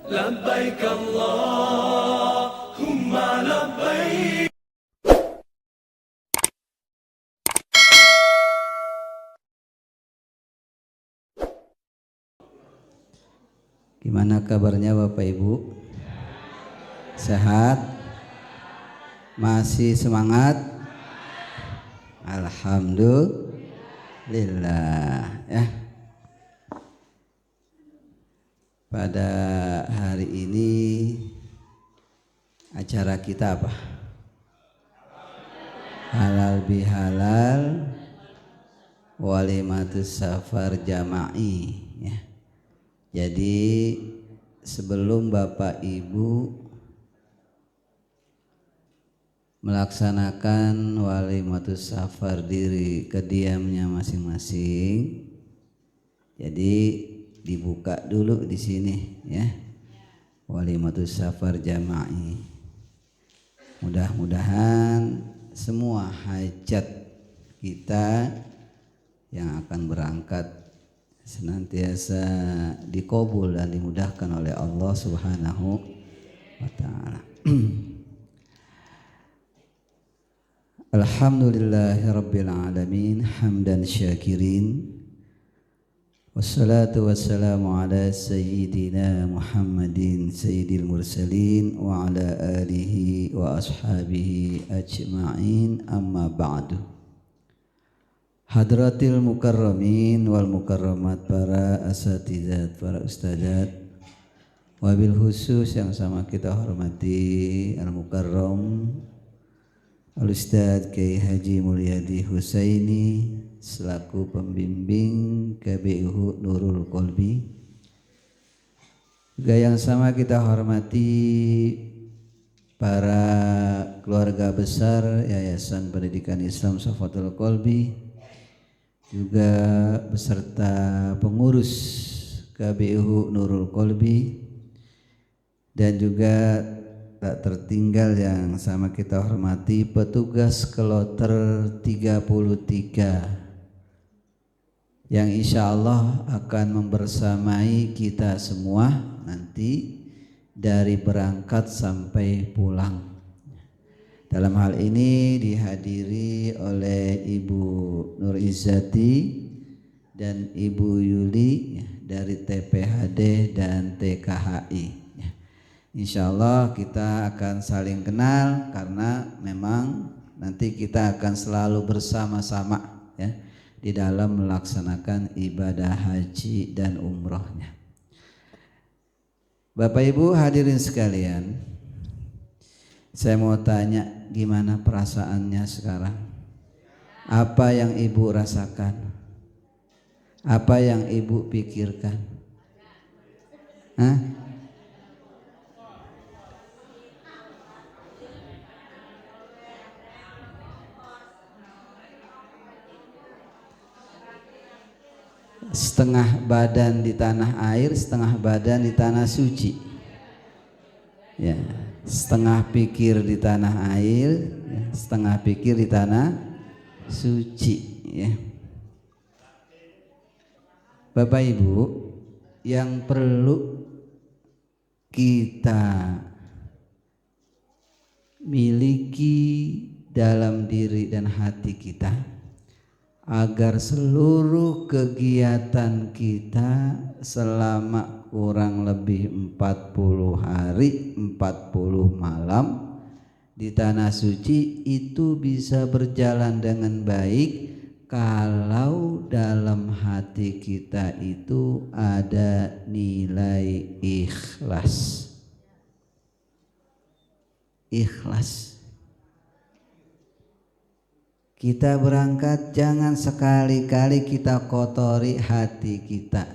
لبيك اللهم لبيك. Gimana kabarnya Bapak Ibu? Sehat? Masih semangat? Alhamdulillah ya. Pada hari ini acara kita apa? Halal bihalal walimatus safar jama'i ya. Jadi sebelum Bapak Ibu melaksanakan walimatus safar diri kediamnya masing-masing, jadi dibuka dulu di sini ya, walimatus safar jama'i. Mudah-mudahan semua hajat kita yang akan berangkat senantiasa dikabul dan dimudahkan oleh Allah Subhanahu wa taala. Alhamdulillahirabbil alamin hamdan syakirin. Wassalatu wassalamu ala sayyidina Muhammadin sayyidil mursalin wa ala alihi wa ashabihi ajma'in, amma ba'du. Hadratil mukarramin wal mukarramat, para asatizat, para ustadzat, wabil khusus yang sama kita hormati al-mukarram Al-Ustadz Kiai Haji Mulyadi Husaini selaku pembimbing KBUH Nurul Qalbi. Juga yang sama kita hormati para keluarga besar Yayasan Pendidikan Islam Safatul Qalbi, juga beserta pengurus KBUH Nurul Qalbi, dan juga tak tertinggal yang sama kita hormati petugas Kloter 33 yang insya Allah akan membersamai kita semua nanti dari berangkat sampai pulang. Dalam hal ini dihadiri oleh Ibu Nur Izzati dan Ibu Yuli dari TPHD dan TKHI. Insya Allah kita akan saling kenal karena memang nanti kita akan selalu bersama-sama ya di dalam melaksanakan ibadah haji dan umrohnya. Bapak Ibu hadirin sekalian, saya mau tanya, gimana perasaannya sekarang? Apa yang Ibu rasakan? Apa yang Ibu pikirkan? Hah? Setengah badan di tanah air, setengah badan di tanah suci. Ya, setengah pikir di tanah air, ya, setengah pikir di tanah suci. Ya. Bapak Ibu, yang perlu kita miliki dalam diri dan hati kita agar seluruh kegiatan kita selama kurang lebih 40 hari 40 malam di tanah suci itu bisa berjalan dengan baik kalau dalam hati kita itu ada nilai ikhlas. Ikhlas. Kita berangkat jangan sekali-kali kita kotori hati kita.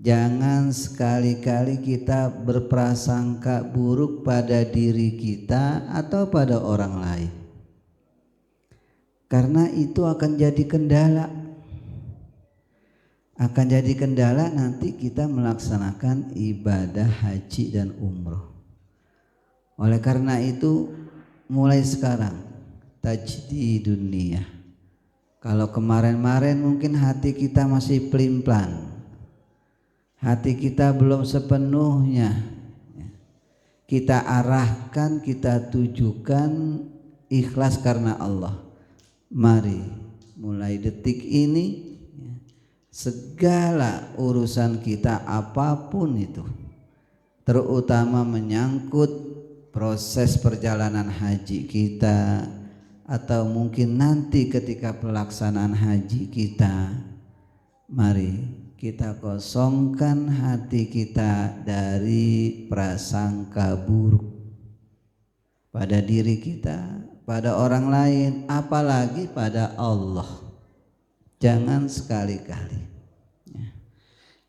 Jangan sekali-kali kita berprasangka buruk pada diri kita atau pada orang lain. Karena itu akan jadi kendala. Akan jadi kendala nanti kita melaksanakan ibadah haji dan umroh. Oleh karena itu mulai sekarang tajdidun niyah. Kalau kemarin-kemarin mungkin hati kita masih pelin-pelan, hati kita belum sepenuhnya kita arahkan, kita tujukan ikhlas karena Allah. Mari mulai detik ini segala urusan kita apapun itu, terutama menyangkut proses perjalanan haji kita atau mungkin nanti ketika pelaksanaan haji kita, mari kita kosongkan hati kita dari prasangka buruk pada diri kita, pada orang lain, apalagi pada Allah. Jangan sekali-kali,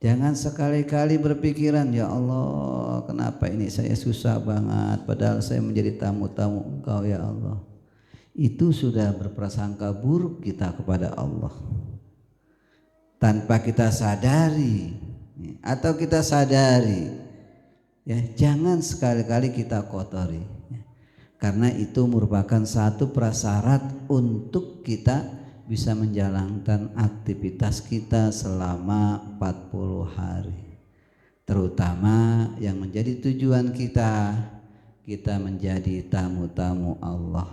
jangan sekali-kali berpikiran, ya Allah, kenapa ini saya susah banget, padahal saya menjadi tamu-tamu Engkau ya Allah. Itu sudah berprasangka buruk kita kepada Allah. Tanpa kita sadari atau kita sadari, ya jangan sekali-kali kita kotori, karena itu merupakan satu prasyarat untuk kita bisa menjalankan aktivitas kita selama 40 hari, terutama yang menjadi tujuan kita menjadi tamu-tamu Allah.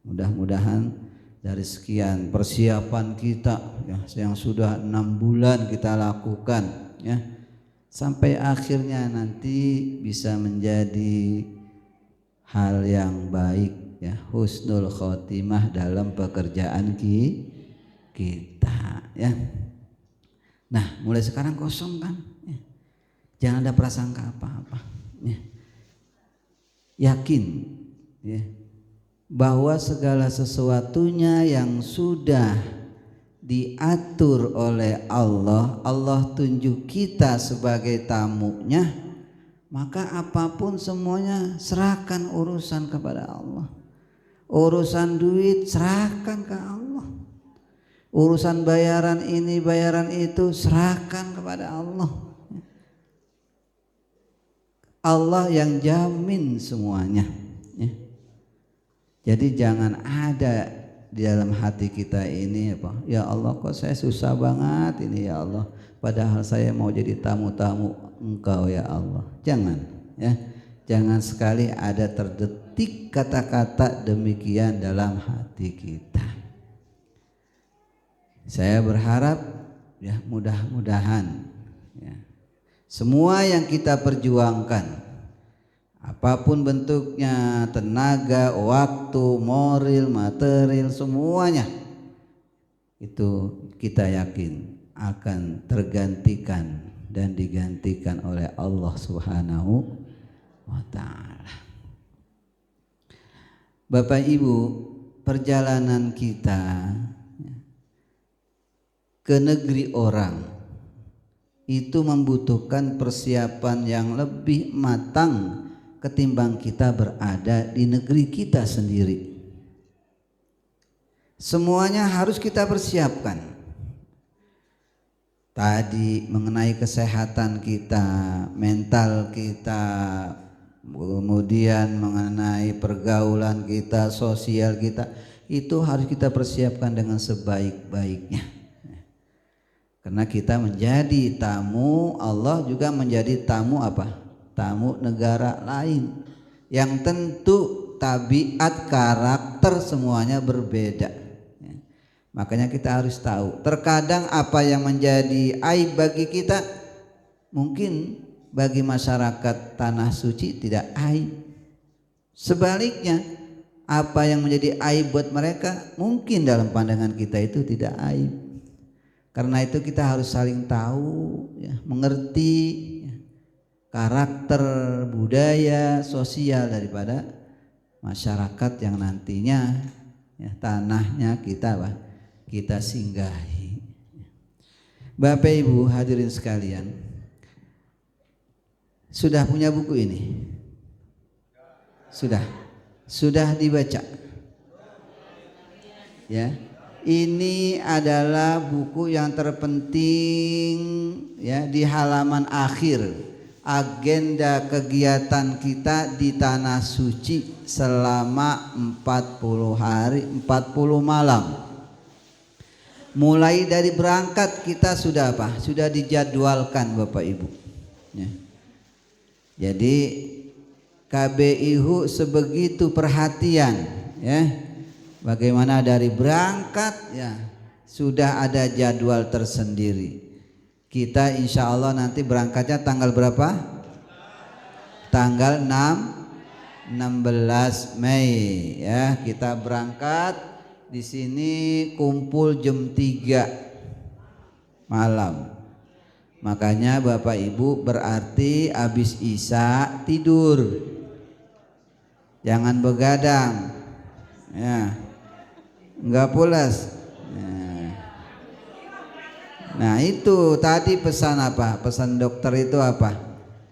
Mudah-mudahan dari sekian persiapan kita ya, yang sudah 6 bulan kita lakukan ya, sampai akhirnya nanti bisa menjadi hal yang baik ya, husnul khotimah dalam pekerjaan kita ya. Nah, mulai sekarang kosongkan ya. Jangan ada prasangka apa-apa ya. Yakin ya bahwa segala sesuatunya yang sudah diatur oleh Allah, Allah tunjuk kita sebagai tamunya, maka apapun semuanya serahkan urusan kepada Allah. Urusan duit serahkan ke Allah, urusan bayaran ini bayaran itu serahkan kepada Allah. Allah yang jamin semuanya ya. Jadi jangan ada di dalam hati kita ini apa, ya Allah kok saya susah banget ini ya Allah, padahal saya mau jadi tamu-tamu Engkau ya Allah. Jangan ya, jangan sekali ada terdetik kata-kata demikian dalam hati kita. Saya berharap ya mudah-mudahan ya, semua yang kita perjuangkan apapun bentuknya, tenaga, waktu, moral, material, semuanya itu kita yakin akan tergantikan dan digantikan oleh Allah Subhanahu wa ta'ala. Bapak Ibu, perjalanan kita ke negeri orang itu membutuhkan persiapan yang lebih matang ketimbang kita berada di negeri kita sendiri. Semuanya harus kita persiapkan. Tadi mengenai kesehatan kita, mental kita, kemudian mengenai pergaulan kita, sosial kita, itu harus kita persiapkan dengan sebaik-baiknya. Karena kita menjadi tamu, Allah juga menjadi tamu apa? Tamu negara lain yang tentu tabiat karakter semuanya berbeda ya. Makanya kita harus tahu, terkadang apa yang menjadi aib bagi kita mungkin bagi masyarakat tanah suci tidak aib. Sebaliknya, apa yang menjadi aib buat mereka mungkin dalam pandangan kita itu tidak aib. Karena itu kita harus saling tahu ya, mengerti karakter, budaya, sosial daripada masyarakat yang nantinya ya, tanahnya kita singgahi. Bapak Ibu hadirin sekalian, sudah punya buku ini? Sudah dibaca? Ya, ini adalah buku yang terpenting ya di halaman akhir. Agenda kegiatan kita di tanah suci selama 40 hari 40 malam. Mulai dari berangkat kita sudah apa? Sudah dijadwalkan Bapak Ibu. Ya. Jadi KBIHU sebegitu perhatian, ya. Bagaimana dari berangkat, ya, sudah ada jadwal tersendiri. Kita insya Allah nanti berangkatnya tanggal berapa? Tanggal 16 Mei, ya. Kita berangkat di sini kumpul jam 3 malam. Makanya Bapak Ibu berarti habis Isya tidur. Jangan begadang. Ya. Enggak pulas. Nah, itu tadi pesan apa? Pesan dokter itu apa?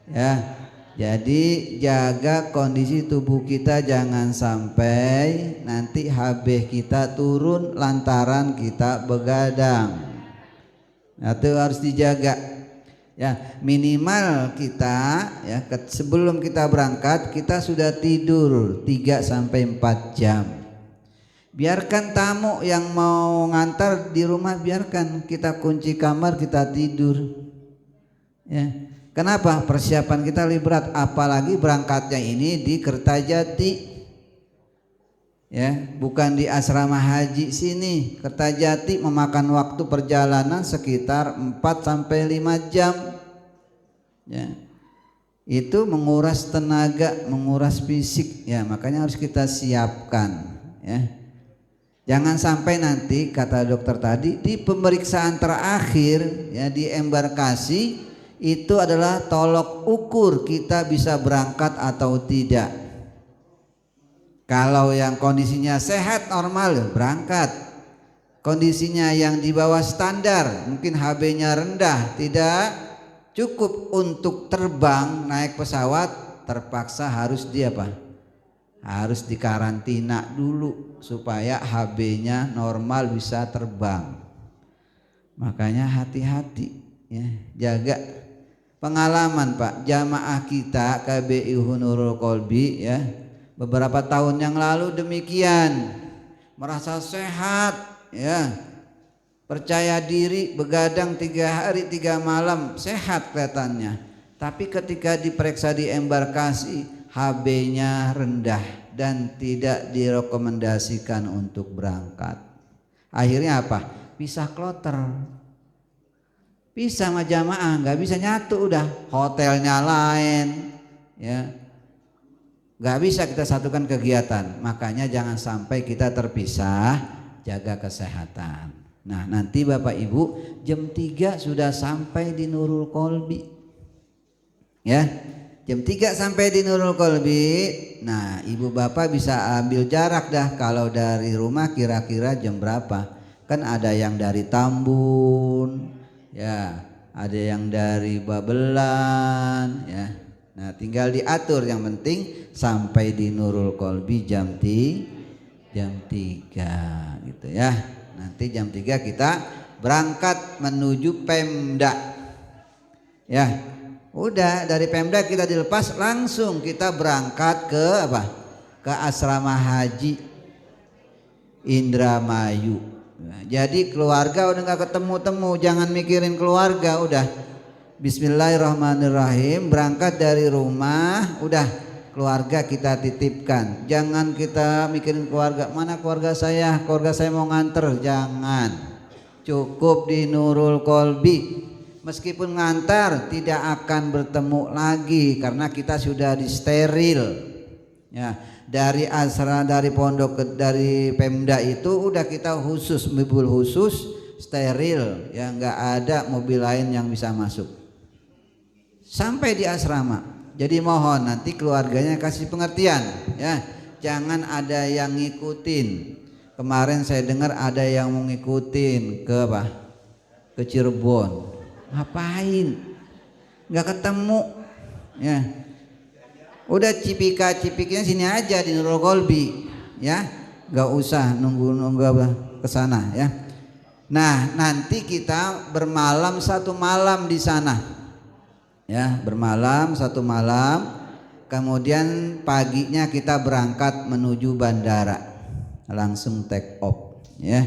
Ya. Jadi jaga kondisi tubuh kita, jangan sampai nanti HB kita turun lantaran kita begadang. Nah, itu harus dijaga. Ya, minimal kita, ya, sebelum kita berangkat kita sudah tidur 3 sampai 4 jam. Biarkan tamu yang mau ngantar di rumah, biarkan kita kunci kamar, kita tidur. Ya. Kenapa? Persiapan kita lebih berat, apalagi berangkatnya ini di Kertajati. Ya, bukan di asrama haji sini. Kertajati memakan waktu perjalanan sekitar 4 sampai 5 jam. Ya. Itu menguras tenaga, menguras fisik, ya, makanya harus kita siapkan, ya. Jangan sampai nanti kata dokter tadi di pemeriksaan terakhir, ya, di embarkasi itu adalah tolok ukur kita bisa berangkat atau tidak. Kalau yang kondisinya sehat normal berangkat. Kondisinya yang di bawah standar, mungkin HB-nya rendah, tidak cukup untuk terbang naik pesawat, terpaksa harus harus dikarantina dulu supaya HB-nya normal bisa terbang. Makanya hati-hati, ya, jaga. Pengalaman Pak, jamaah kita KBIHU Nurul Qalbi, ya, beberapa tahun yang lalu demikian, merasa sehat, ya, percaya diri, begadang 3 hari 3 malam, sehat kelihatannya. Tapi ketika diperiksa di embarkasi, HB-nya rendah dan tidak direkomendasikan untuk berangkat. Akhirnya apa? Pisah kloter. Pisah sama jamaah, nggak bisa nyatu, udah hotelnya lain, ya, nggak bisa kita satukan kegiatan. Makanya jangan sampai kita terpisah, jaga kesehatan. Nah, nanti Bapak Ibu jam 3 sudah sampai di Nurul Qalbi, ya, jam 3 sampai di Nurul Qalbi. Nah, Ibu Bapak bisa ambil jarak dah, kalau dari rumah kira-kira jam berapa. Kan ada yang dari Tambun, ya, ada yang dari Babelan, ya. Nah, tinggal diatur, yang penting sampai di Nurul Qalbi jam 3 gitu, ya. Nanti jam 3 kita berangkat menuju Pemda, ya. Udah dari Pemda kita dilepas, langsung kita berangkat ke apa? Ke asrama haji Indramayu. Nah, jadi keluarga udah nggak ketemu-temu, jangan mikirin keluarga, udah Bismillahirrahmanirrahim, berangkat dari rumah, udah keluarga kita titipkan. Jangan kita mikirin keluarga, mana keluarga saya mau nganter, jangan. Cukup di Nurul Qalbi. Meskipun ngantar tidak akan bertemu lagi karena kita sudah disteril, ya. Dari asrama, dari pondok, dari Pemda itu udah kita khusus, mobil khusus steril, ya, nggak ada mobil lain yang bisa masuk sampai di asrama. Jadi mohon nanti keluarganya kasih pengertian, ya, jangan ada yang ngikutin. Kemarin saya dengar ada yang mau ngikutin ke apa? Ke Cirebon. Ngapain? Nggak ketemu, ya. Udah cipika-cipiknya sini aja di Nurul Qalbi, ya, nggak usah nunggu ke sana, ya. Nah, nanti kita bermalam 1 malam di sana, ya, bermalam 1 malam, kemudian paginya kita berangkat menuju bandara, langsung take off, ya.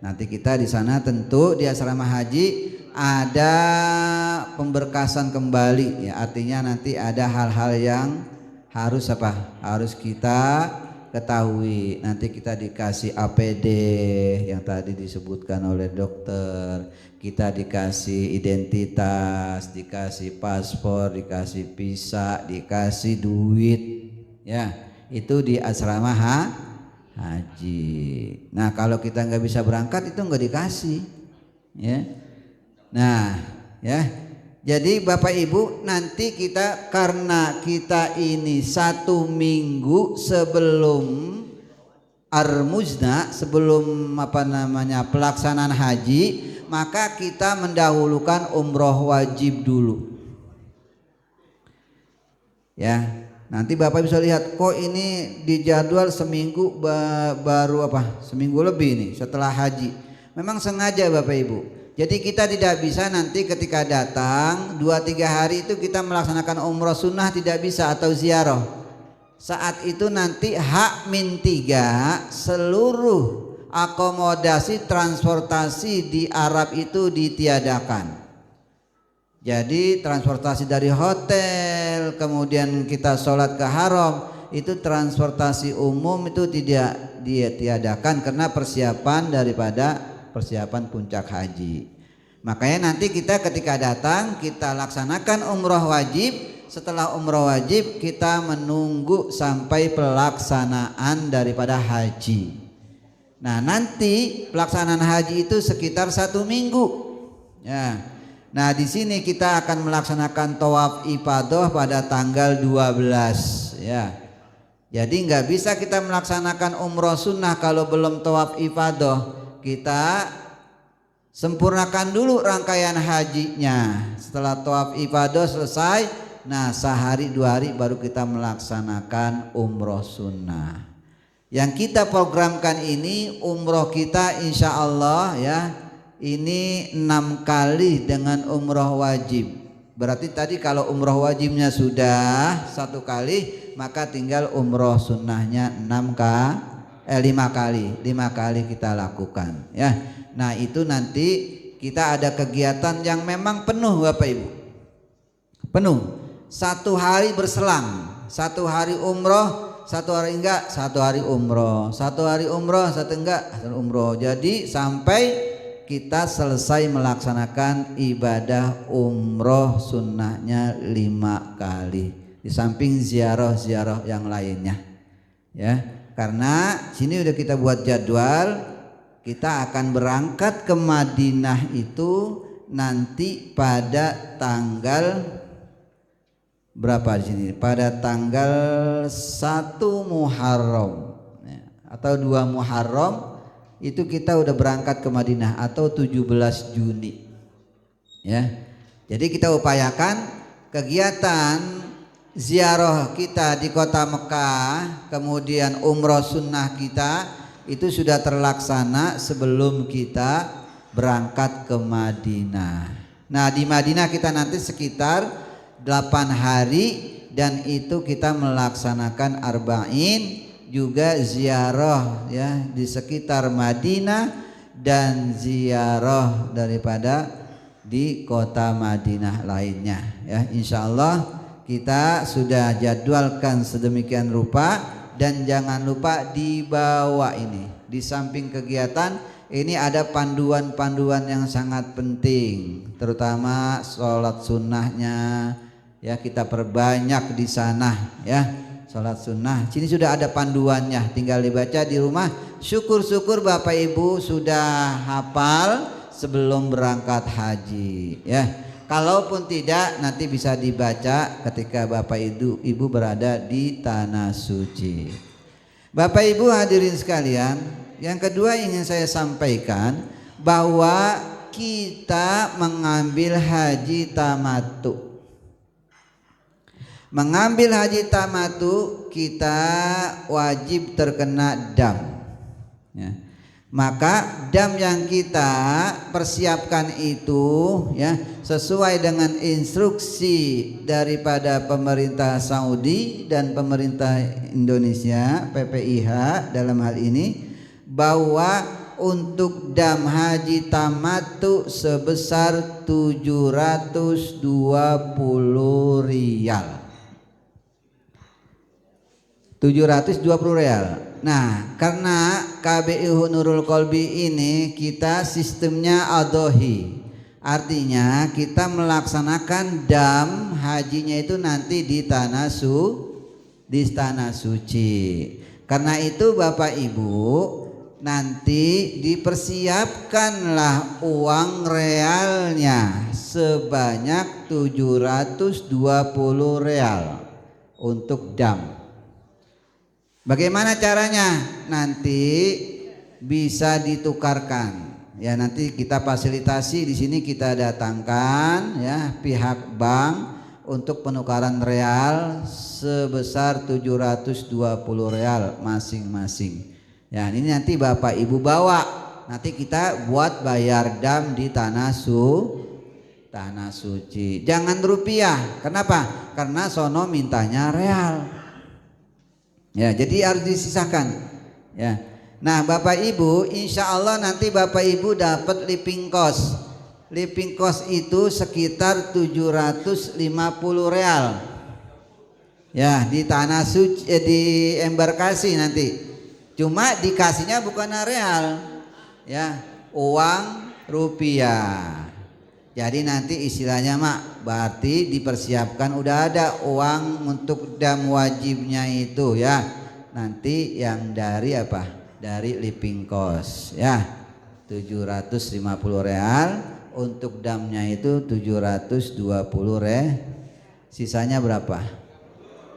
Nanti kita di sana tentu di asrama haji ada pemberkasan kembali ya, artinya nanti ada hal-hal yang harus harus kita ketahui. Nanti kita dikasih APD yang tadi disebutkan oleh dokter, kita dikasih identitas, dikasih paspor, dikasih visa, dikasih duit ya, itu di asrama haji. Nah kalau kita nggak bisa berangkat itu nggak dikasih ya. Nah ya, jadi Bapak Ibu nanti kita, karena kita ini 1 minggu sebelum Ar-Muzna, sebelum pelaksanaan haji, maka kita mendahulukan umroh wajib dulu ya. Nanti Bapak bisa lihat, kok ini dijadwal seminggu baru seminggu lebih nih setelah haji. Memang sengaja Bapak Ibu. Jadi kita tidak bisa nanti ketika datang 2-3 hari itu kita melaksanakan umroh sunnah, tidak bisa, atau ziarah. Saat itu nanti H-3 seluruh akomodasi transportasi di Arab itu ditiadakan. Jadi transportasi dari hotel, kemudian kita sholat ke haram, itu transportasi umum itu tidak ditiadakan karena persiapan daripada persiapan puncak haji. Makanya nanti kita ketika datang kita laksanakan umroh wajib. Setelah umroh wajib kita menunggu sampai pelaksanaan daripada haji. Nah nanti pelaksanaan haji itu sekitar 1 minggu ya. Nah di sini kita akan melaksanakan tawaf ifadah pada tanggal 12 ya. Jadi nggak bisa kita melaksanakan umroh sunnah kalau belum tawaf ifadah. Kita sempurnakan dulu rangkaian hajinya. Setelah tawaf ifadah selesai, nah sehari 2 hari baru kita melaksanakan umroh sunnah. Yang kita programkan ini umroh kita insya Allah ya, ini 6 kali dengan umroh wajib. Berarti tadi kalau umroh wajibnya sudah 1 kali, maka tinggal umroh sunnahnya 5 kali kita lakukan ya. Nah itu nanti kita ada kegiatan yang memang penuh Bapak Ibu, penuh. 1 hari berselang, 1 hari umroh, 1 hari enggak, 1 hari umroh, 1 hari umroh, 1 enggak, 1 umroh. Jadi sampai kita selesai melaksanakan ibadah umroh sunnahnya 5 kali, di samping ziarah-ziarah yang lainnya ya. Karena sini udah kita buat jadwal, kita akan berangkat ke Madinah itu nanti pada tanggal berapa di sini? Pada tanggal 1 Muharram ya, atau 2 Muharram itu kita udah berangkat ke Madinah, atau 17 Juni ya. Jadi kita upayakan kegiatan ziarah kita di kota Mekah, kemudian umroh sunnah kita itu sudah terlaksana sebelum kita berangkat ke Madinah. Nah di Madinah kita nanti sekitar 8 hari, dan itu kita melaksanakan arba'in, juga ziarah ya di sekitar Madinah, dan ziarah daripada di kota Madinah lainnya ya. Insya Allah kita sudah jadwalkan sedemikian rupa, dan jangan lupa dibawa ini di samping kegiatan ini ada panduan-panduan yang sangat penting, terutama sholat sunnahnya ya, kita perbanyak di sana ya. Sholat sunnah, sini sudah ada panduannya, tinggal dibaca di rumah. Syukur-syukur Bapak Ibu sudah hafal sebelum berangkat haji ya. Kalaupun tidak, nanti bisa dibaca ketika Bapak Ibu berada di tanah suci. Bapak Ibu hadirin sekalian, yang kedua ingin saya sampaikan bahwa kita mengambil haji tamattu. Mengambil haji tamattu kita wajib terkena dam ya. Maka dam yang kita persiapkan itu ya sesuai dengan instruksi daripada pemerintah Saudi dan pemerintah Indonesia PPIH dalam hal ini, bahwa untuk dam haji tamattu sebesar 720 rial. 720 rial. Nah, karena KBIU Nurul Qalbi ini kita sistemnya adhohi. Artinya kita melaksanakan dam hajinya itu nanti di tanah suci. Karena itu Bapak Ibu, nanti dipersiapkanlah uang realnya sebanyak 720 real untuk dam. Bagaimana caranya? Nanti bisa ditukarkan. Ya, nanti kita fasilitasi di sini, kita datangkan ya pihak bank untuk penukaran real sebesar 720 real masing-masing. Ya, ini nanti Bapak Ibu bawa. Nanti kita buat bayar dam di tanah suci. Jangan rupiah. Kenapa? Karena sono mintanya real. Ya, jadi harus disisakan. Ya. Nah, Bapak Ibu, insya Allah nanti Bapak Ibu dapat living cost. Living cost itu sekitar 750 real. Ya, di tanah suci, di embarkasi nanti. Cuma dikasihnya bukan real, ya, uang rupiah. Jadi nanti istilahnya mak, berarti dipersiapkan udah ada uang untuk dam wajibnya itu ya. Nanti yang dari apa? Dari living cost ya. 750 real untuk damnya itu 720 real. Sisanya berapa?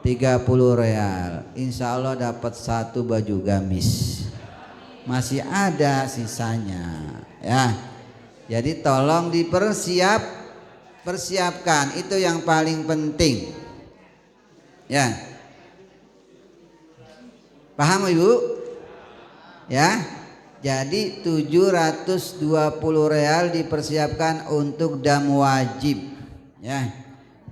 30 real. Insya Allah dapat satu baju gamis. Masih ada sisanya ya. Jadi tolong persiapkan, itu yang paling penting. Ya. Paham Ibu? Ya. Jadi 720 real dipersiapkan untuk dam wajib. Ya.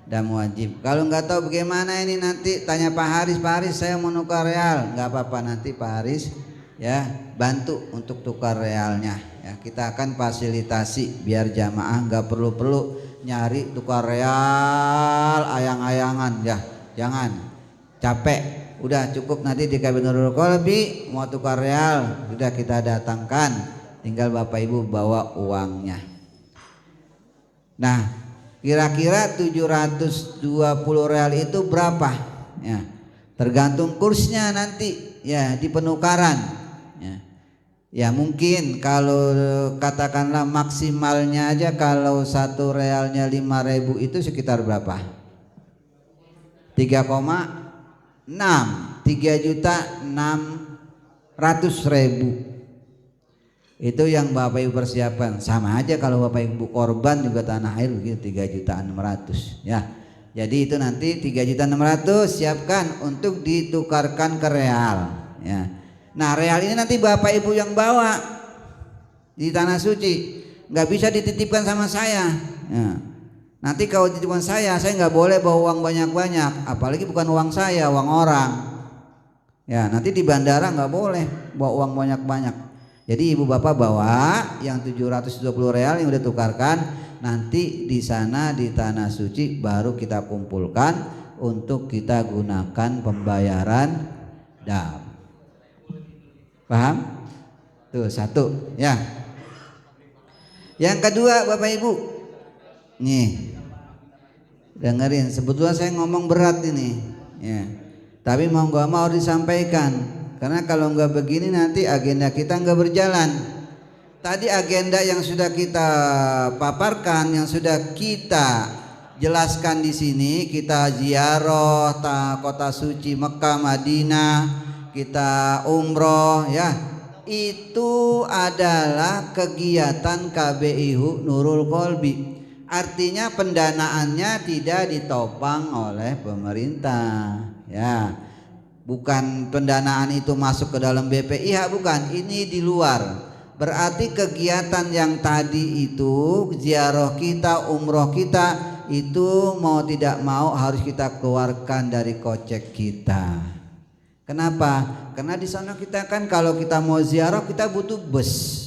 Dam wajib. Kalau nggak tahu bagaimana ini nanti tanya Pak Haris. Pak Haris, saya mau nukar real. Nggak apa-apa, nanti Pak Haris ya bantu untuk tukar realnya. Ya, kita akan fasilitasi biar jamaah nggak perlu nyari tukar real ayang-ayangan ya. Jangan capek. Udah cukup nanti di KBIU Nurul Qalbi mau tukar real, sudah kita datangkan. Tinggal Bapak Ibu bawa uangnya. Nah, kira-kira 720 real itu berapa? Ya, tergantung kursnya nanti ya di penukaran. Ya mungkin kalau katakanlah maksimalnya aja kalau satu realnya 5.000 itu sekitar berapa? 3,6 3.600.000. Itu yang Bapak Ibu persiapkan. Sama aja kalau Bapak Ibu korban juga tanah air begitu 3.600.000 ya. Jadi itu nanti 3.600.000 siapkan untuk ditukarkan ke real ya. Nah, real ini nanti Bapak Ibu yang bawa di tanah suci, nggak bisa dititipkan sama saya. Ya. Nanti kalau titipan saya nggak boleh bawa uang banyak-banyak, apalagi bukan uang saya, uang orang. Ya, nanti di bandara nggak boleh bawa uang banyak-banyak. Jadi Ibu Bapak bawa yang 720 real yang udah tukarkan, nanti di sana di tanah suci baru kita kumpulkan untuk kita gunakan pembayaran dam. Paham? Tuh satu ya. Yang kedua Bapak Ibu, nih dengerin, sebetulnya saya ngomong berat ini ya, tapi mau gak mau disampaikan, karena kalau nggak begini nanti agenda kita nggak berjalan. Tadi agenda yang sudah kita paparkan, yang sudah kita jelaskan di sini, kita ziarah kota suci Mekah, Madinah, kita umroh ya, itu adalah kegiatan KBIU Nurul Qalbi. Artinya pendanaannya tidak ditopang oleh pemerintah ya. Bukan pendanaan itu masuk ke dalam BPIH, bukan, ini di luar. Berarti kegiatan yang tadi itu ziarah kita, umroh kita, itu mau tidak mau harus kita keluarkan dari kocek kita. Kenapa? Karena di sana kita kan kalau kita mau ziarah kita butuh bus.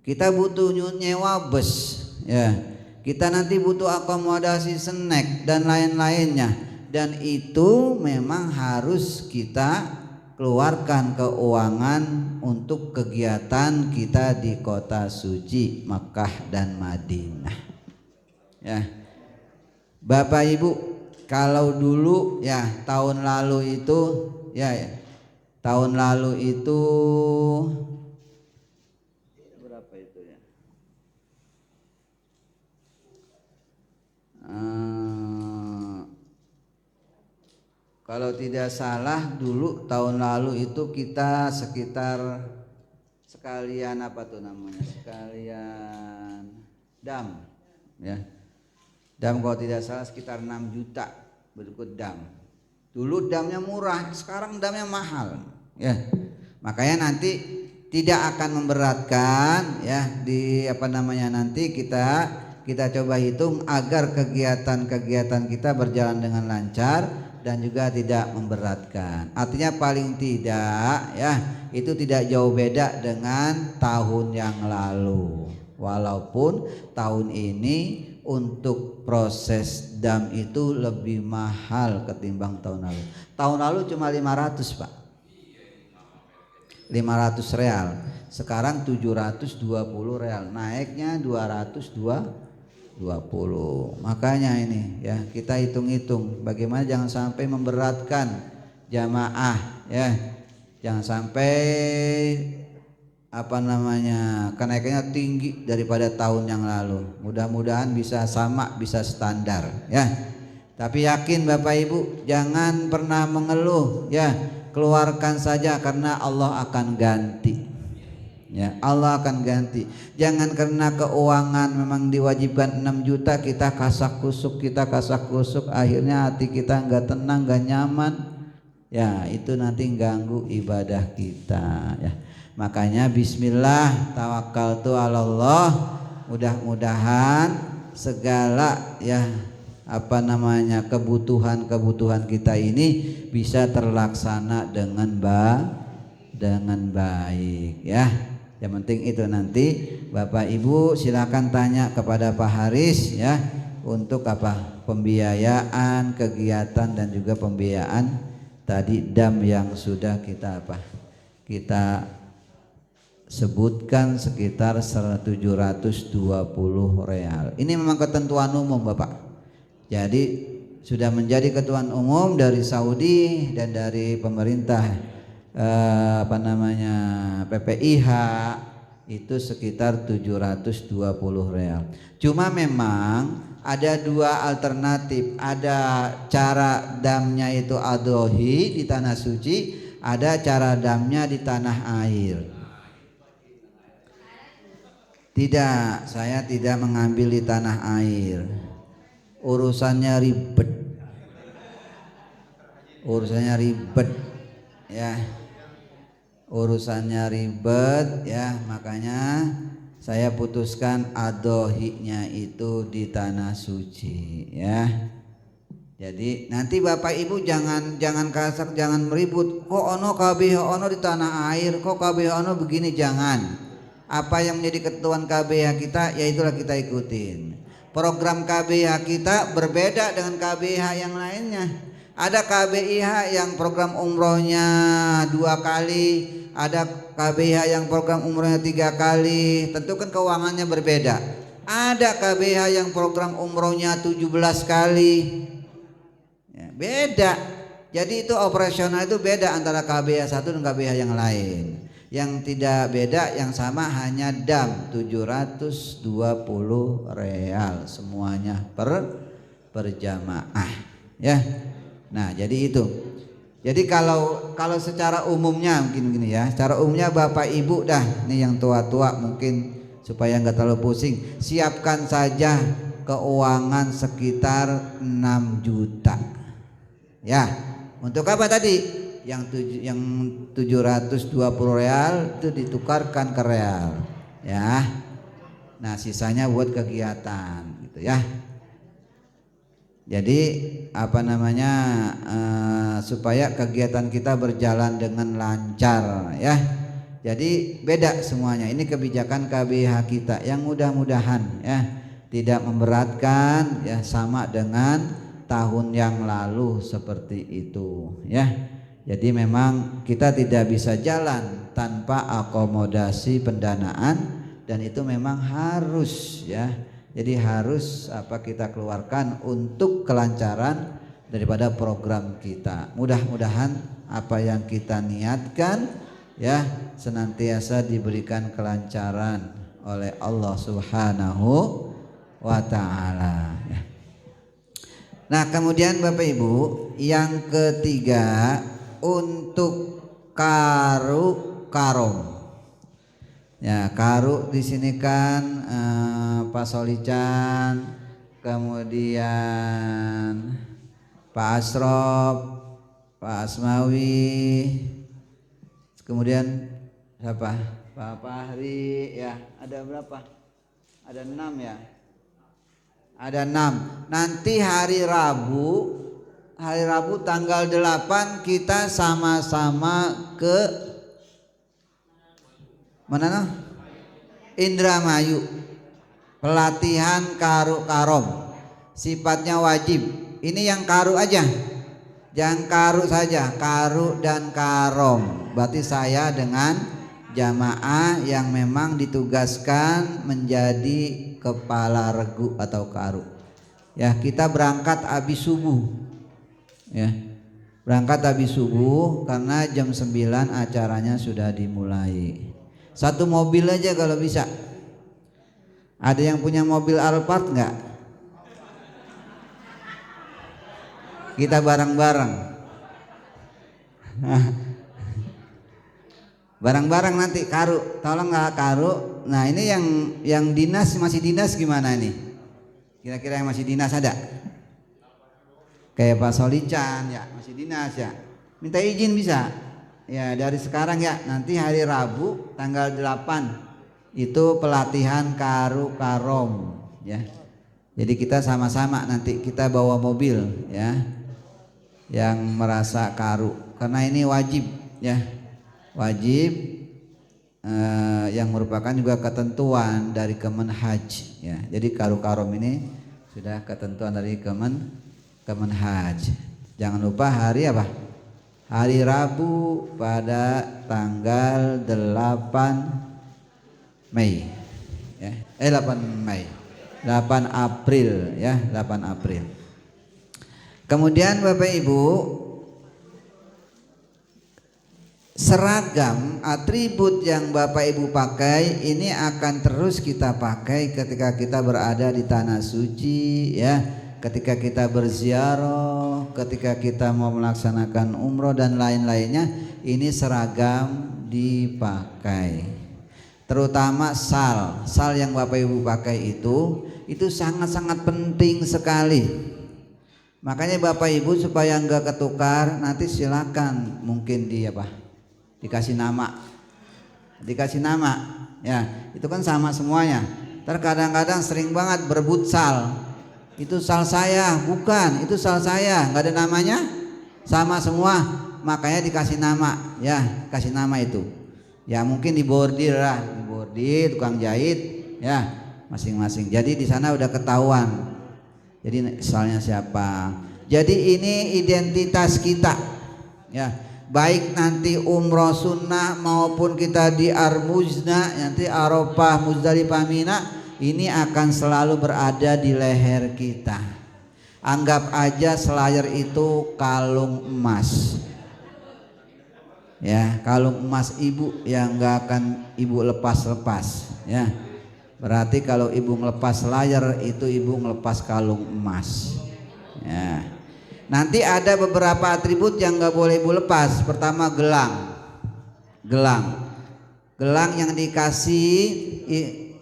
Kita butuh nyewa bus, ya. Kita nanti butuh akomodasi snack dan lain-lainnya. Dan itu memang harus kita keluarkan keuangan untuk kegiatan kita di kota suci Makkah dan Madinah. Ya. Bapak Ibu, kalau dulu ya tahun lalu itu tahun lalu itu berapa itu ya? Kalau tidak salah dulu tahun lalu itu kita sekitar sekalian apa tuh namanya? Sekalian dam, ya. Dam kalau tidak salah sekitar 6 juta berikut dam. Dulu damnya murah, sekarang damnya mahal, ya. Makanya nanti tidak akan memberatkan, ya, di apa namanya nanti kita coba hitung agar kegiatan-kegiatan kita berjalan dengan lancar dan juga tidak memberatkan. Artinya paling tidak, ya, itu tidak jauh beda dengan tahun yang lalu. Walaupun tahun ini untuk proses dam itu lebih mahal ketimbang tahun lalu. Tahun lalu cuma 500, Pak. 500 real. Sekarang 720 real. Naiknya 220. Makanya ini, ya, kita hitung-hitung bagaimana jangan sampai memberatkan jamaah, ya. Jangan sampai apa namanya kenaikannya tinggi daripada tahun yang lalu. Mudah-mudahan bisa sama, bisa standar, ya. Tapi yakin Bapak Ibu, jangan pernah mengeluh, ya. Keluarkan saja karena Allah akan ganti, ya. Allah akan ganti. Jangan karena keuangan memang diwajibkan 6 juta kita kasak kusuk, akhirnya hati kita nggak tenang, nggak nyaman, ya. Itu nanti ganggu ibadah kita, ya. Makanya bismillah tawakkaltu 'alallah. Mudah-mudahan segala, ya, apa namanya kebutuhan kita ini bisa terlaksana dengan baik, ya. Yang penting itu nanti Bapak Ibu silakan tanya kepada Pak Haris, ya, untuk apa? Pembiayaan kegiatan dan juga pembiayaan tadi dam yang sudah kita kita sebutkan sekitar 720 real. Ini memang ketentuan umum, Bapak. Jadi sudah menjadi ketentuan umum dari Saudi dan dari pemerintah apa namanya PPIH itu sekitar 720 real. Cuma memang ada dua alternatif. Ada cara damnya itu adohi di tanah suci, ada cara damnya di tanah air. Tidak, saya tidak mengambil di tanah air. Urusannya ribet, ya. Urusannya ribet, ya. Makanya saya putuskan adohinya itu di tanah suci, ya. Jadi nanti Bapak Ibu jangan kasar, jangan meribut. Kok ono KBH ono di tanah air, kok KBH ono begini, jangan. Apa yang menjadi ketentuan KBH kita, ya itulah kita ikutin. Program KBH kita berbeda dengan KBH yang lainnya. Ada KBIH yang program umrohnya 2 kali, ada KBH yang program umrohnya 3 kali. Tentu kan keuangannya berbeda. Ada KBH yang program umrohnya 17 kali, ya, beda. Jadi itu operasional itu beda antara KBH satu dan KBH yang lain. Yang tidak beda, yang sama hanya dam 720 real semuanya per jamaah, ya. Nah, jadi itu. Jadi kalau secara umumnya mungkin gini, ya. Secara umumnya Bapak Ibu dah nih yang tua-tua mungkin supaya nggak terlalu pusing, siapkan saja keuangan sekitar 6 juta. Ya. Untuk apa tadi? Yang 720 real itu ditukarkan ke real, ya. Nah, sisanya buat kegiatan gitu, ya. Jadi supaya kegiatan kita berjalan dengan lancar ya. Jadi beda semuanya. Ini kebijakan KBH kita yang mudah-mudahan ya tidak memberatkan ya, sama dengan tahun yang lalu seperti itu ya. Jadi memang kita tidak bisa jalan tanpa akomodasi pendanaan, dan itu memang harus ya. Jadi harus kita keluarkan untuk kelancaran daripada program kita. Mudah-mudahan apa yang kita niatkan ya senantiasa diberikan kelancaran oleh Allah Subhanahu wa taala. Nah, kemudian Bapak Ibu, yang ketiga untuk karom. Ya, karu di sini kan Pak Solican, kemudian Pak Asrop, Pak Asmawi, kemudian siapa? Pak Fahri ya, ada berapa? Ada 6 ya. Ada 6. Nanti hari Rabu tanggal 8 kita sama-sama ke mana? Indramayu. Pelatihan karom. Sifatnya wajib. Ini yang karu aja. Jangan karu saja, karu dan karom. Berarti saya dengan jamaah yang memang ditugaskan menjadi kepala regu atau karu. Ya, kita berangkat habis subuh. Ya. Berangkat habis subuh karena jam 9 acaranya sudah dimulai. Satu mobil aja kalau bisa. Ada yang punya mobil Alphard enggak? Kita bareng-bareng. Bareng-bareng nanti karu. Tolong enggak karu. Nah, ini yang dinas, masih dinas gimana nih? Kira-kira yang masih dinas ada? Kayak Pak Solican ya, masih dinas ya. Minta izin bisa. Ya, dari sekarang ya, nanti hari Rabu tanggal 8 itu pelatihan karom ya. Jadi kita sama-sama nanti kita bawa mobil ya, yang merasa karu, karena ini wajib ya, wajib yang merupakan juga ketentuan dari Kemenhaj ya. Jadi karom ini sudah ketentuan dari Kemenhaj. Jangan lupa hari apa? Hari Rabu pada tanggal 8 Mei ya. 8 Mei. 8 April ya, 8 April. Kemudian Bapak Ibu, seragam atribut yang Bapak Ibu pakai ini akan terus kita pakai ketika kita berada di tanah suci ya. Ketika kita berziarah, ketika kita mau melaksanakan umroh dan lain-lainnya, ini seragam dipakai. Terutama sal yang Bapak Ibu pakai itu sangat-sangat penting sekali. Makanya Bapak Ibu supaya enggak ketukar, nanti silakan mungkin dikasih nama ya, itu kan sama semuanya. Terkadang-kadang sering banget berebut sal. Itu sal saya, bukan, itu sal saya, nggak ada namanya, sama semua, makanya dikasih nama ya, kasih nama itu ya, mungkin dibordir tukang jahit ya masing-masing. Jadi di sana udah ketahuan, jadi salnya siapa. Jadi ini identitas kita ya, baik nanti umroh sunnah maupun kita di Armuzna, nanti Arafah, Muzdalifah, Mina, ini akan selalu berada di leher kita. Anggap aja selayar itu kalung emas ya, kalung emas ibu yang gak akan ibu lepas-lepas ya. Berarti kalau ibu ngelepas layar itu ibu ngelepas kalung emas ya. Nanti ada beberapa atribut yang gak boleh ibu lepas. Pertama gelang yang dikasih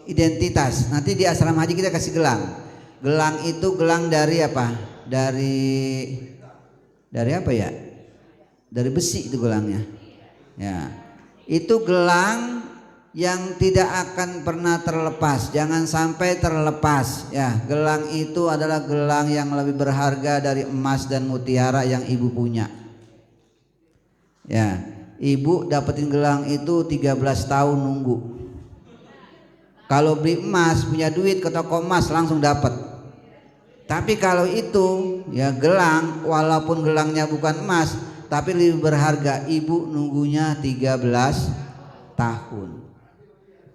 identitas. Nanti di asrama haji kita kasih gelang. Gelang itu gelang dari apa? Dari apa ya? Dari besi itu gelangnya. Ya. Itu gelang yang tidak akan pernah terlepas, jangan sampai terlepas ya. Gelang itu adalah gelang yang lebih berharga dari emas dan mutiara yang ibu punya. Ya, ibu dapetin gelang itu 13 tahun nunggu. Kalau beli emas, punya duit ke toko emas langsung dapat. Tapi kalau itu ya gelang, walaupun gelangnya bukan emas tapi lebih berharga, ibu nunggunya 13 tahun.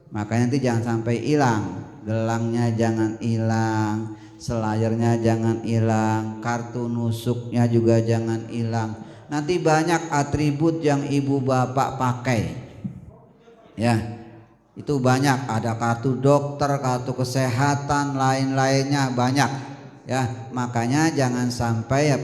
Makanya nanti jangan sampai hilang, gelangnya jangan hilang, selayarnya jangan hilang, kartu nusuknya juga jangan hilang. Nanti banyak atribut yang ibu bapak pakai, ya itu banyak, ada kartu dokter, kartu kesehatan, lain-lainnya banyak, ya makanya jangan sampai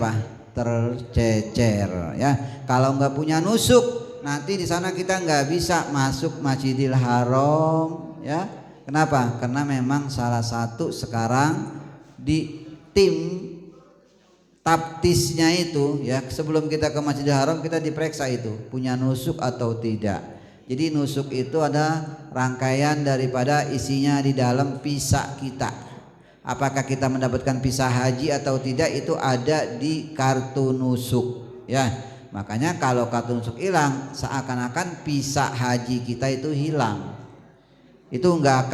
tercecer, ya. Kalau nggak punya nusuk, nanti di sana kita nggak bisa masuk Masjidil Haram, ya. Kenapa? Karena memang salah satu sekarang di tim taptisnya itu, ya sebelum kita ke Masjidil Haram kita diperiksa itu punya nusuk atau tidak. Jadi nusuk itu ada rangkaian daripada isinya di dalam visa kita. Apakah kita mendapatkan visa haji atau tidak itu ada di kartu nusuk, ya. Makanya kalau kartu nusuk hilang, seakan-akan visa haji kita itu hilang. Itu nggak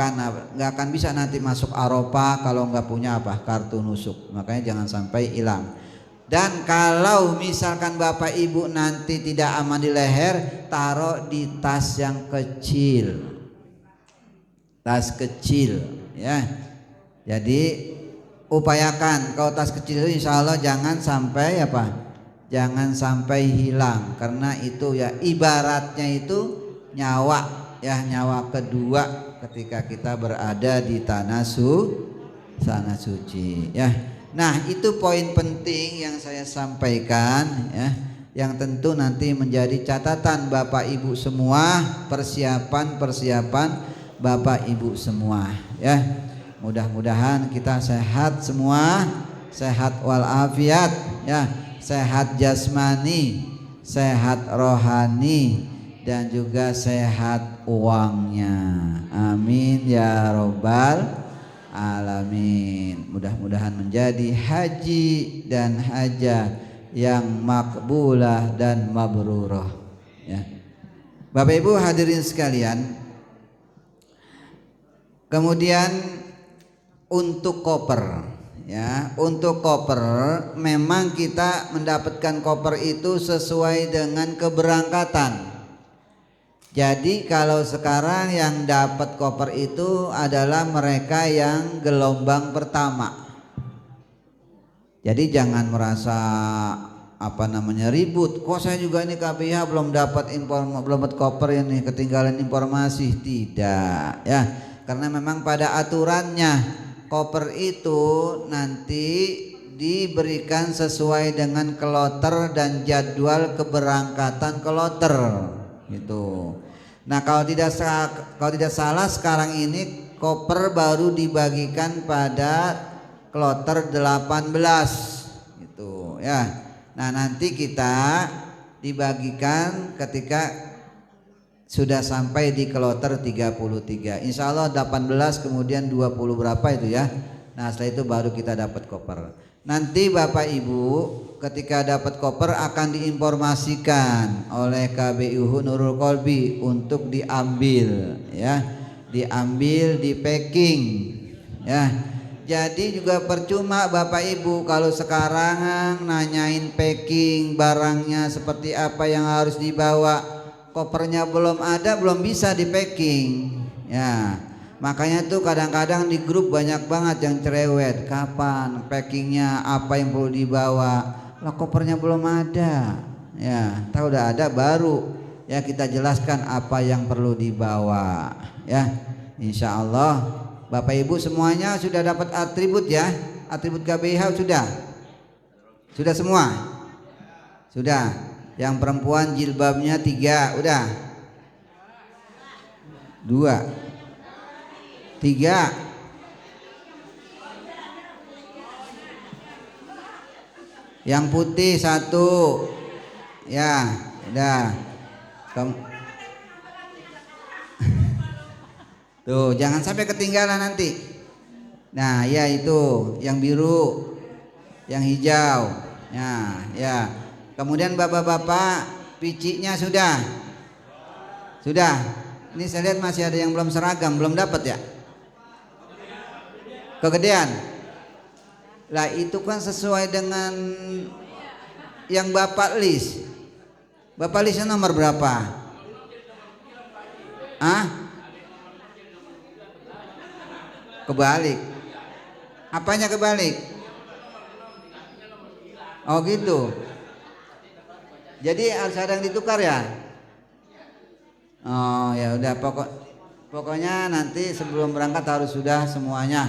akan bisa nanti masuk Arafah kalau nggak punya kartu nusuk. Makanya jangan sampai hilang. Dan kalau misalkan bapak ibu nanti tidak aman di leher, taruh di tas yang kecil, tas kecil, ya. Jadi upayakan kalau tas kecil itu insya Allah jangan sampai jangan sampai hilang, karena itu ya ibaratnya itu nyawa, ya nyawa kedua ketika kita berada di tanah suci, ya. Nah itu poin penting yang saya sampaikan, ya, yang tentu nanti menjadi catatan bapak ibu semua, persiapan bapak ibu semua, ya. Mudah-mudahan kita sehat semua, sehat walafiat, ya. Sehat jasmani, sehat rohani, dan juga sehat uangnya. Amin ya robbal alamin. Mudah-mudahan menjadi haji dan hajah yang makbulah dan mabrurah, ya. Bapak Ibu hadirin sekalian, kemudian untuk koper, ya, untuk koper memang kita mendapatkan koper itu sesuai dengan keberangkatan. Jadi kalau sekarang yang dapat koper itu adalah mereka yang gelombang pertama. Jadi jangan merasa ribut. Kok saya juga ini KPH belum dapat koper ini, ketinggalan informasi. Tidak, ya. Karena memang pada aturannya koper itu nanti diberikan sesuai dengan kloter dan jadwal keberangkatan kloter, gitu. Nah kalau tidak salah sekarang ini koper baru dibagikan pada kloter 18, gitu, ya. Nah nanti kita dibagikan ketika sudah sampai di kloter 33. Insya Allah 18 kemudian 20 berapa itu, ya. Nah setelah itu baru kita dapat koper. Nanti Bapak Ibu ketika dapat koper akan diinformasikan oleh KBUH Nurul Qalbi untuk diambil, ya. Diambil, di packing, ya. Jadi juga percuma Bapak Ibu kalau sekarang nanyain packing barangnya seperti apa yang harus dibawa, kopernya belum ada, belum bisa di packing, ya. Makanya tuh kadang-kadang di grup banyak banget yang cerewet, kapan packingnya, apa yang perlu dibawa, lah kopernya belum ada, ya. Tahu udah ada baru, ya kita jelaskan apa yang perlu dibawa, ya. Insya Allah Bapak Ibu semuanya sudah dapat atribut, ya. Atribut KBH sudah semua, sudah. Yang perempuan jilbabnya 3, udah 2, 3. Yang putih 1, ya udah. Tuh, jangan sampai ketinggalan nanti. Nah, ya itu, yang biru, yang hijau. Nah, ya. Kemudian bapak-bapak, picinya sudah. Sudah. Ini saya lihat masih ada yang belum seragam, belum dapat ya? Kegedean. Lah itu kan sesuai dengan yang Bapak list. Bapak listnya nomor berapa? Ah? Kebalik. Apanya kebalik? Oh gitu. Jadi harus ada yang ditukar ya? Oh ya udah, pokoknya nanti sebelum berangkat harus sudah semuanya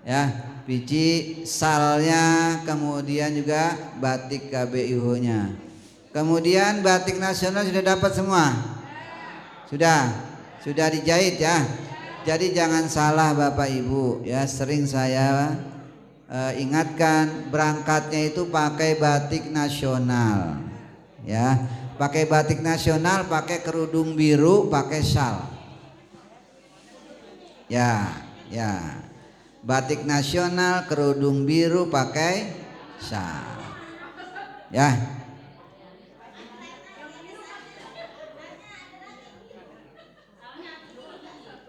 ya, biji salnya, kemudian juga batik KBIH-nya, kemudian batik nasional sudah dapat semua, sudah dijahit ya. Jadi jangan salah Bapak Ibu ya, sering saya ingatkan, berangkatnya itu pakai batik nasional ya. Pakai batik nasional, pakai kerudung biru, pakai syal. Ya. Batik nasional, kerudung biru, pakai syal. Ya.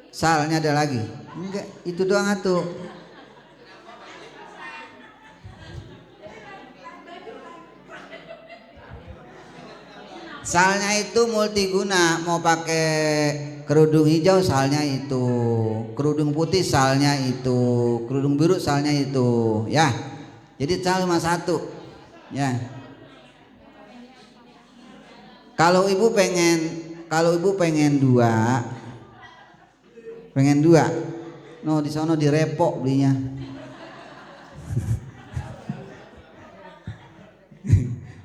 Salnya ada lagi? Enggak, itu doang atuh. Salnya itu multiguna, mau pakai kerudung hijau salnya itu, kerudung putih salnya itu, kerudung biru salnya itu, ya. Jadi sal cuma satu, ya. Kalau ibu pengen dua, no di sono di Repok belinya.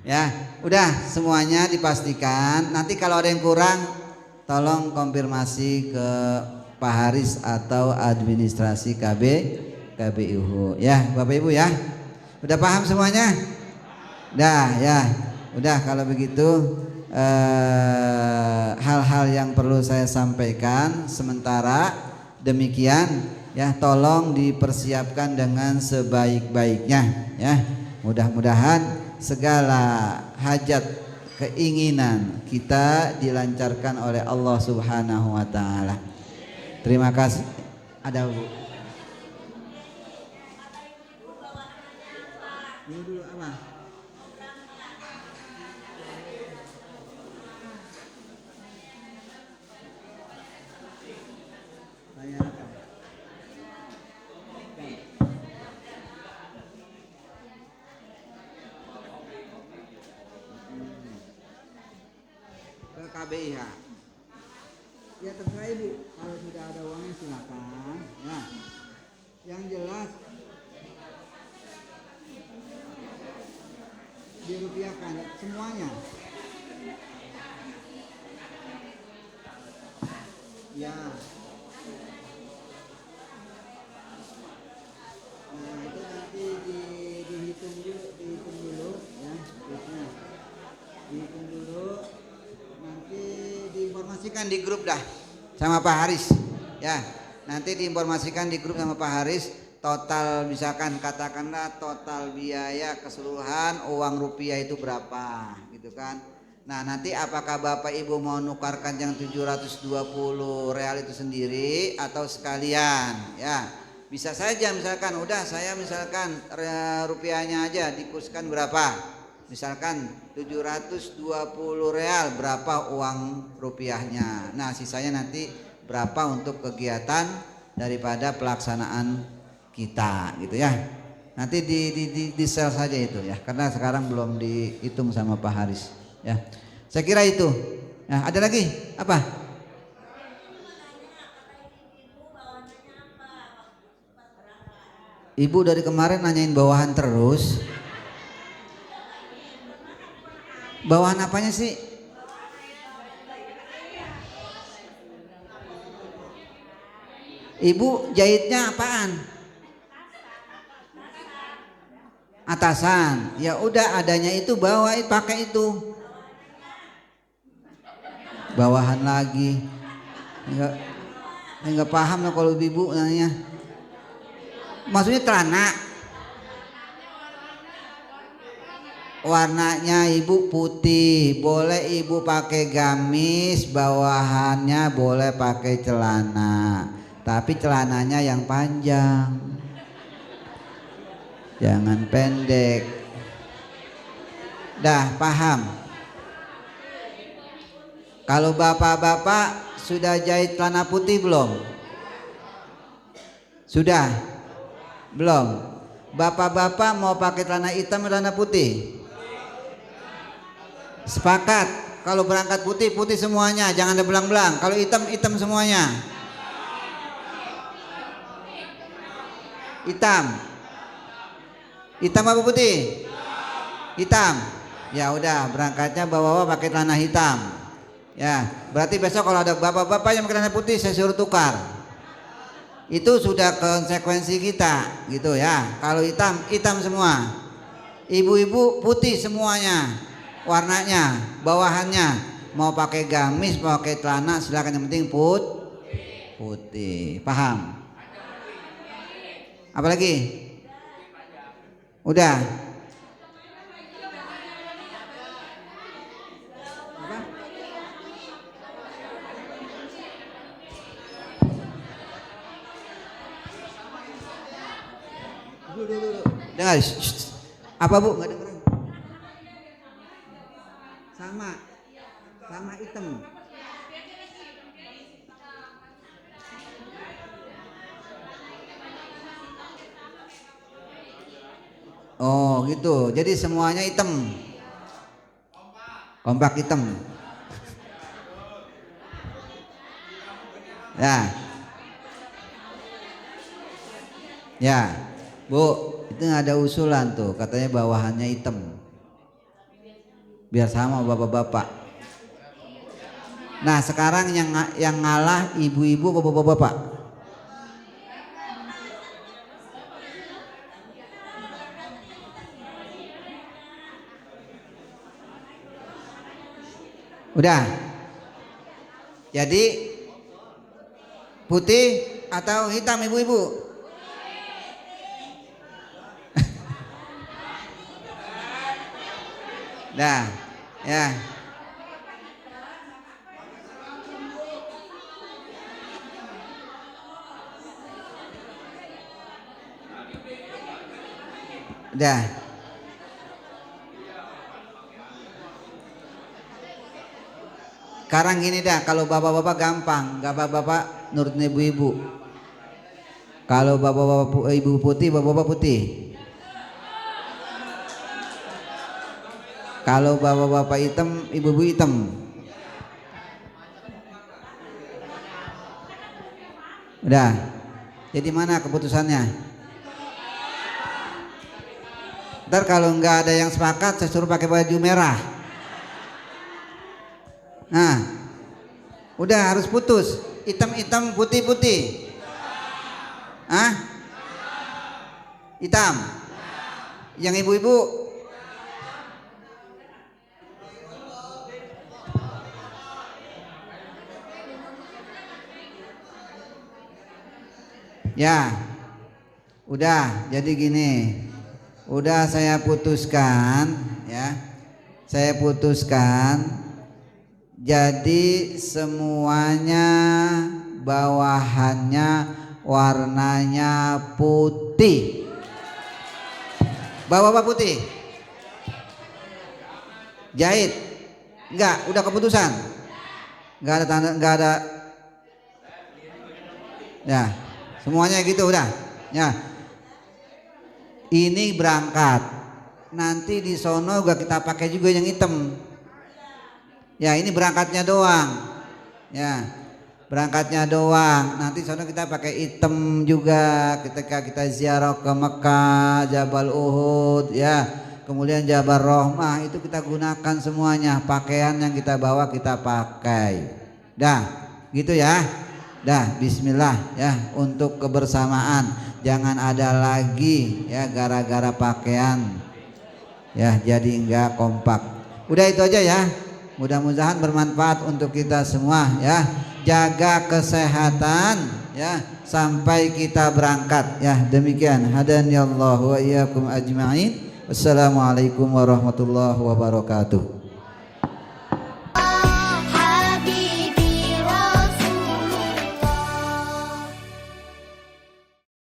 Ya, udah semuanya dipastikan. Nanti kalau ada yang kurang, tolong konfirmasi ke Pak Haris atau administrasi KBIH. Ya, Bapak Ibu ya. Udah paham semuanya? Udah ya. Udah kalau begitu hal-hal yang perlu saya sampaikan sementara demikian ya, tolong dipersiapkan dengan sebaik-baiknya ya. Mudah-mudahan segala hajat keinginan kita dilancarkan oleh Allah Subhanahu wa taala. Terima kasih. Ada Bu. Dulu apa? KBIH. Ya terserah Ibu, kalau sudah ada uangnya silakan. Ya. Yang jelas dirupiahkan semuanya. Ya. Nah itu nanti dihitung dulu ya, dihitung dulu. Nanti diinformasikan di grup dah sama Pak Haris ya. Nanti diinformasikan di grup sama Pak Haris total, misalkan katakanlah total biaya keseluruhan uang rupiah itu berapa gitu kan. Nah nanti apakah Bapak Ibu mau nukarkan yang 720 real itu sendiri atau sekalian ya. Bisa saja misalkan udah saya misalkan rupiahnya aja dikurskan berapa, misalkan 720 real berapa uang rupiahnya. Nah sisanya nanti berapa untuk kegiatan daripada pelaksanaan kita gitu ya. Nanti di sel saja itu ya, karena sekarang belum dihitung sama Pak Haris ya. Saya kira itu. Nah ada lagi apa? Ibu dari kemarin nanyain bawahan terus. Bawahan apanya sih? Ibu jahitnya apaan? Atasan. Ya udah adanya itu bawa, pakai itu. Bawahan lagi. Nggak paham lah kalau ibu nanya. Maksudnya celana. Warnanya ibu putih, boleh ibu pakai gamis, bawahannya boleh pakai celana. Tapi celananya yang panjang. Jangan pendek. Dah paham? Kalau bapak-bapak sudah jahit celana putih belum? Sudah? Belum? Bapak-bapak mau pakai celana hitam atau celana putih? Sepakat. Kalau berangkat putih, putih semuanya, jangan ada belang-belang. Kalau hitam, hitam semuanya. Hitam. Hitam apa putih? Hitam. Ya udah, berangkatnya bapak-bapak pakai celana hitam. Ya, berarti besok kalau ada bapak-bapak yang pakai celana putih, saya suruh tukar. Itu sudah konsekuensi kita, gitu ya. Kalau hitam, hitam semua. Ibu-ibu putih semuanya. Warnanya, bawahannya, mau pakai gamis, mau pakai celana, silakan, yang penting putih. Paham? Apalagi? Udah. Dulu. Dengar. Apa bu? Nggak dengerin. Sama hitam. Oh gitu, jadi semuanya hitam. Kompak hitam. Ya bu, itu ada usulan tuh, katanya bawahannya hitam biar sama bapak-bapak. Nah sekarang yang ngalah ibu-ibu bapak-bapak. Udah. Jadi putih atau hitam ibu-ibu? Dah, ya. Dah. Sekarang gini dah, kalau bapak-bapak gampang, bapak-bapak nurutin ibu-ibu. Kalau bapak-bapak ibu putih, bapak-bapak putih. Kalau bapak-bapak hitam, ibu-ibu hitam. Udah. Jadi mana keputusannya? Ntar kalau nggak ada yang sepakat, saya suruh pakai baju merah. Nah, udah harus putus. Hitam-hitam, putih-putih. Hah? Hitam. Yang ibu-ibu? Ya, udah. Jadi gini, udah saya putuskan, ya. Saya putuskan. Jadi semuanya bawahannya warnanya putih. Bawa apa putih? Jahit? Enggak, udah keputusan. Enggak ada tanda, enggak ada. Ya. Semuanya gitu udah. Ya. Ini berangkat. Nanti di sono juga kita pakai juga yang hitam. Ya, ini berangkatnya doang. Ya. Berangkatnya doang. Nanti sono kita pakai hitam juga ketika kita ziarah ke Mekah, Jabal Uhud, ya. Kemudian Jabal Rahmah, itu kita gunakan semuanya. Pakaian yang kita bawa kita pakai. Dah, gitu ya. Dah, bismillah ya, untuk kebersamaan. Jangan ada lagi ya gara-gara pakaian ya jadi enggak kompak. Udah itu aja ya. Mudah-mudahan bermanfaat untuk kita semua ya. Jaga kesehatan ya sampai kita berangkat ya. Demikian hadaniyallahu wa iyyakum ajmain. Wassalamualaikum warahmatullahi wabarakatuh.